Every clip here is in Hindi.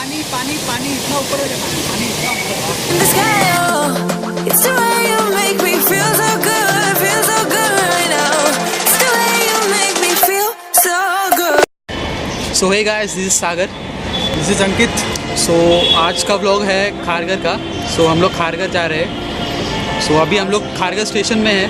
पानी पानी पानी इतना ऊपर हो जाता है, पानी इतना ऊपर। So hey guys, this is Sagar, this is Ankit. So आज का व्लॉग है खारघर का। सो हम लोग खारघर जा रहे हैं। सो अभी हम लोग खारघर स्टेशन में हैं।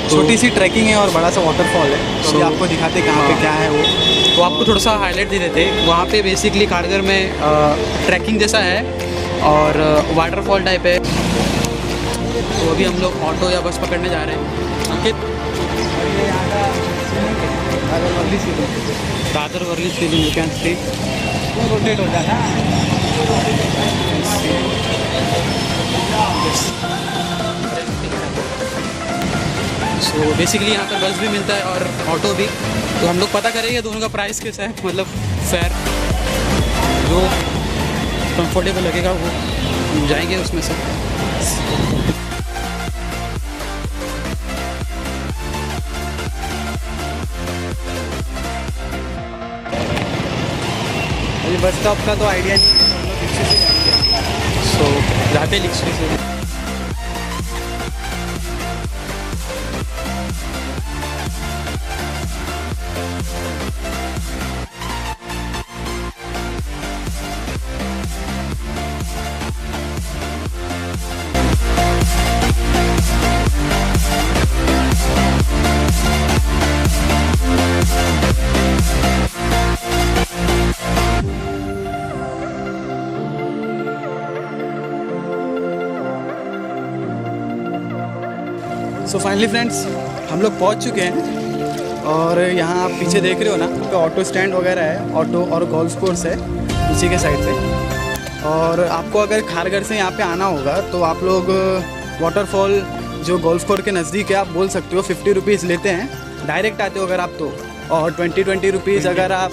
छोटी सी ट्रैकिंग है और बड़ा सा वाटरफॉल है। तो आपको दिखाते कहाँ पे क्या है वो, तो आपको थोड़ा सा हाईलाइट दे देते। वहाँ पे बेसिकली खारघर में ट्रैकिंग जैसा है और वाटरफॉल टाइप है। तो अभी हम लोग ऑटो या बस पकड़ने जा रहे हैं। Ankit, Dadar Worli sea link you can see rotate हो जाता है। सो बेसिकली यहाँ पर बस भी मिलता है और ऑटो भी। तो हम लोग पता करेंगे दोनों का प्राइस कैसा है, मतलब फेयर जो कंफर्टेबल लगेगा वो हम जाएंगे उसमें से। बस स्टॉप का तो आइडिया नहीं है, तो हम लोग रिक्शे से जाएंगे। सो जाते रिक्शे से। सो फाइनली फ्रेंड्स, हम लोग पहुंच चुके हैं और यहाँ आप पीछे देख रहे हो ना, तो ऑटो स्टैंड वगैरह है, ऑटो और गोल्फ कोर्स है पीछे के साइड पे। और आपको अगर खारघर से यहाँ पे आना होगा तो आप लोग वाटरफॉल जो गोल्फ कोर्स के नज़दीक है, आप बोल सकते हो 50 रुपीज़ लेते हैं डायरेक्ट आते हो अगर आप तो, और 20 रुपीज़ अगर आप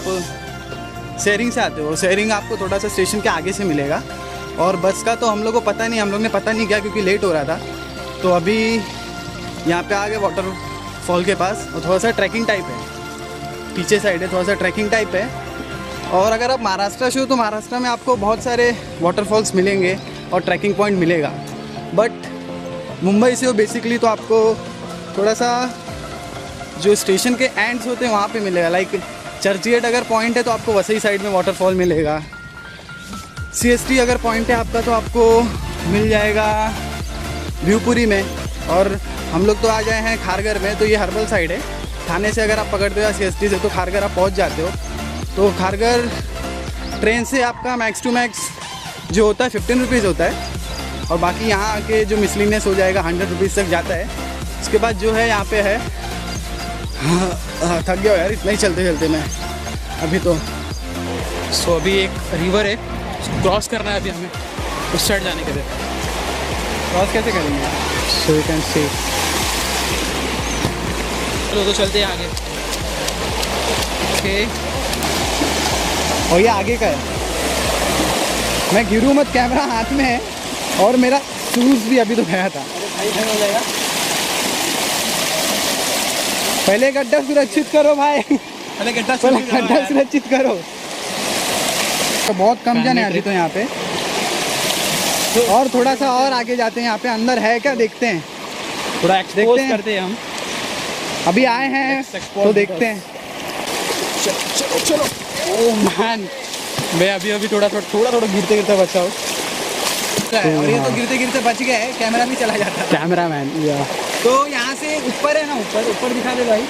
शेयरिंग से आते हो। शेयरिंग आपको थोड़ा सा स्टेशन के आगे से मिलेगा। और बस का तो हम लोग को पता नहीं, हम लोग ने पता नहीं किया क्योंकि लेट हो रहा था। तो अभी यहाँ पे आ गए वाटरफॉल के पास, और थोड़ा सा ट्रैकिंग टाइप है, पीछे साइड है, थोड़ा सा ट्रैकिंग टाइप है। और अगर आप महाराष्ट्र से हो तो महाराष्ट्र में आपको बहुत सारे वाटरफॉल्स मिलेंगे और ट्रैकिंग पॉइंट मिलेगा। बट मुंबई से हो बेसिकली तो आपको थोड़ा सा जो स्टेशन के एंड्स होते हैं वहाँ पे मिलेगा। लाइक चर्चगेट अगर पॉइंट है तो आपको वसई साइड में वाटरफॉल मिलेगा। CST अगर पॉइंट है आपका तो आपको मिल जाएगा भिवपुरी में। और हम लोग तो आ गए हैं खारघर में, तो ये हर्बल साइड है। थाने से अगर आप पकड़ते हो या CST से तो खारघर आप पहुंच जाते हो। तो खारघर ट्रेन से आपका मैक्स टू मैक्स जो होता है 15 रुपीज़ होता है, और बाकी यहाँ आके जो मिसलिनियस हो जाएगा 100 रुपीज़ तक जाता है। उसके बाद जो है यहाँ पे है, थक गया यार इतना ही चलते चलते मैं अभी तो। सो अभी एक रिवर है, उसको क्रॉस करना है अभी हमें, उस साइड जाने के लिए। क्रॉस कैसे करेंगे? सो यू कैन सी, चलो तो चलते हैं आगे। ओके, और ये आगे का है। मैं गिरूँ मत, कैमरा हाथ में है और मेरा शूज़ भी अभी तो गया था। अरे भाई हो जाएगा, पहले गड्ढा सुरक्षित करो भाई, पहले गड्ढा सुरक्षित करो। तो बहुत कम जन है अभी तो यहाँ पे, और थोड़ा सा और आगे जाते हैं। यहाँ पे अंदर है क्या देखते हैं, थोड़ा एक्सपोज करते हैं हम। अभी आए हैं तो देखते हैं। चलो चलो। ओह मैन, मैं अभी थोड़ा गिरते गिरते बचा हूँ। और ये तो गिरते गिरते बच गए, कैमरा भी चला जाता है। कैमरा मैन या। तो यहाँ से ऊपर है ना, ऊपर दिखा दे भाई,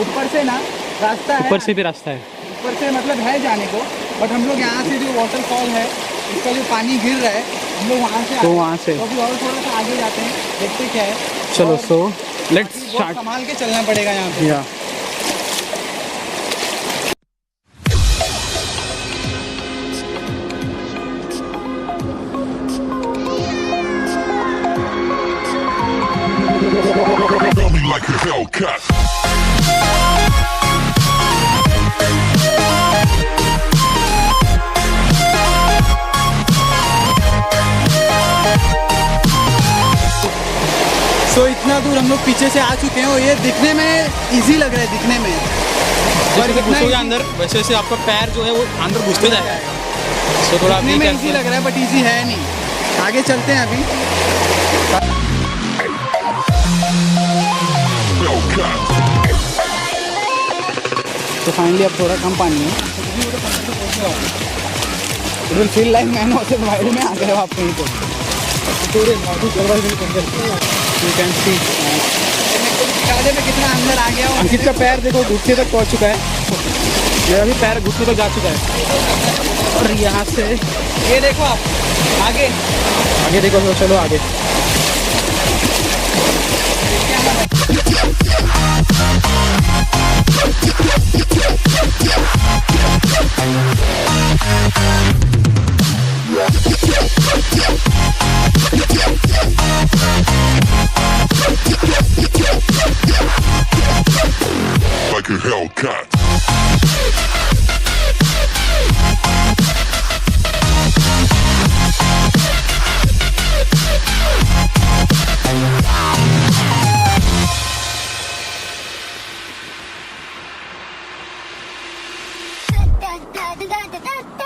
ऊपर से ना रास्ता है, ऊपर से भी रास्ता है, ऊपर से मतलब है जाने को। बट हम लोग यहाँ से जो वाटरफॉल है इसका जो पानी गिर रहा है, हम लोग वहाँ से तो वहाँ से तो अभी और थोड़ा सा आगे जाते हैं, देखते क्या है। चलो सो लेट्स स्टार्ट। संभाल के चलना पड़ेगा यहाँ पे। या like a Hellcat. सो इतना दूर हम लोग पीछे से आ चुके हैं और ये दिखने में इजी लग रहा है, दिखने में। जैसे घुसोगे अंदर वैसे वैसे आपका पैर जो है वो अंदर घुसते जाएगा। सो थोड़ा दिखने में इजी लग रहा है बट इजी है नहीं। आगे चलते हैं अभी। तो फाइनली अब थोड़ा कम पानी है। It will feel like man was wide में आ गए आप कहीं तो। यू कैन सी में कितना अंदर आ गया। अंकित का पैर देखो घुटने तक पहुंच चुका है। मेरा भी पैर घुटने तक जा चुका है। और यहाँ से ये देखो आप आगे आगे देखो। तो चलो आगे। Like a Hellcat. Like a Hellcat.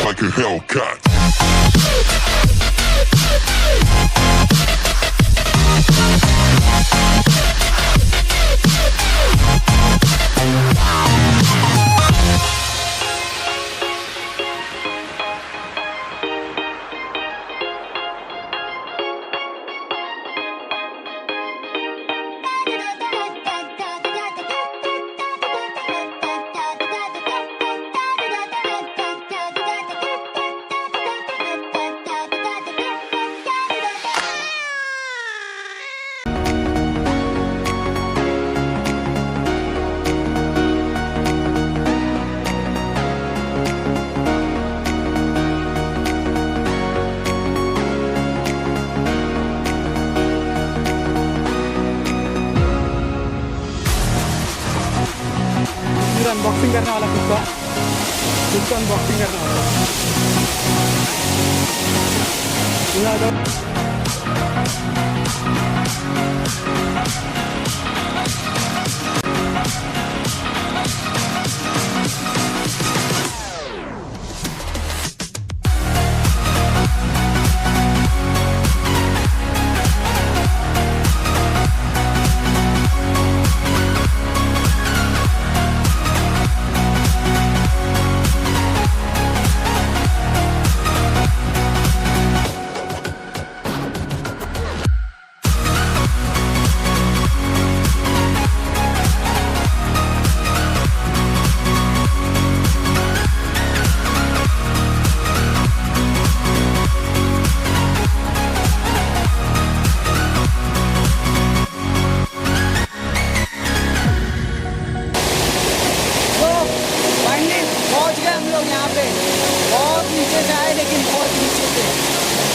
Like a Hellcat. Unboxing करने वाला खुद का अनबॉक्सिंग करने वाला।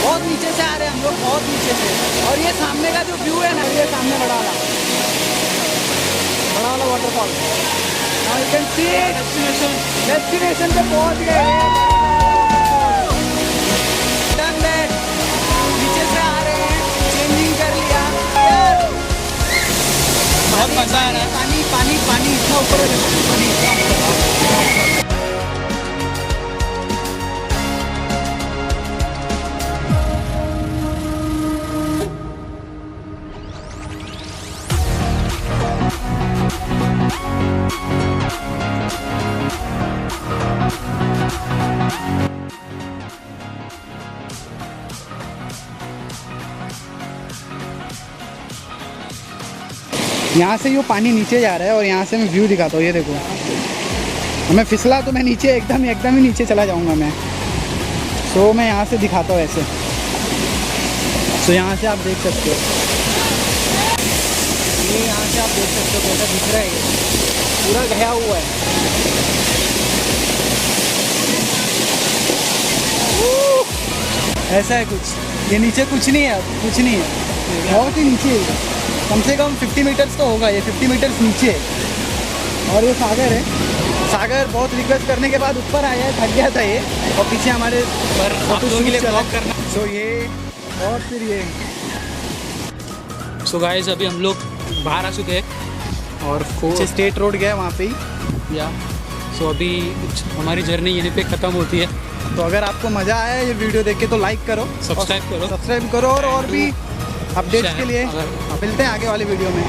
बहुत नीचे से आ रहे हैं हम लोग, बहुत नीचे से। और ये सामने का जो व्यू है ना, ये सामने बड़ा वाला waterfall, now you can C destination पे पहुंच गए हैं। नीचे से आ रहे हैं, चेंजिंग कर लिया यार। मज़ा आ रहा है। पानी पानी पानी इतना ऊपर है, पानी इतना ऊपर। यहाँ से ये पानी नीचे जा रहा है और यहाँ से मैं व्यू दिखाता हूँ, ये देखो। मैं फिसला तो मैं नीचे एकदम ही नीचे चला जाऊँगा मैं। तो मैं यहाँ से दिखाता हूँ ऐसे। तो यहाँ से आप देख सकते हो, ये यहाँ से आप देख सकते हो कैसा दिख रहा है, ये पूरा गया हुआ है। ऐसा है कुछ, ये नीचे कुछ नहीं है, कुछ नहीं है, बहुत ही नीचे है। कम से कम 50 मीटर्स तो होगा, ये 50 मीटर्स नीचे है। और ये सागर है, सागर बहुत रिक्वेस्ट करने के बाद ऊपर आया है, थक गया था ये। और पीछे हमारे पर आप लोगों के लिए ब्लॉग करना। सो ये और फिर ये। सो गाइस अभी हम लोग बाहर आ चुके हैं और पीछे स्टेट रोड गया है वहाँ पे ही। या सो अभी हमारी जर्नी यहीं पे ख़त्म होती है। तो अगर आपको मज़ा आया ये वीडियो देख के तो लाइक करो, सब्सक्राइब करो और भी अपडेट्स के लिए मिलते हैं आगे वाली वीडियो में।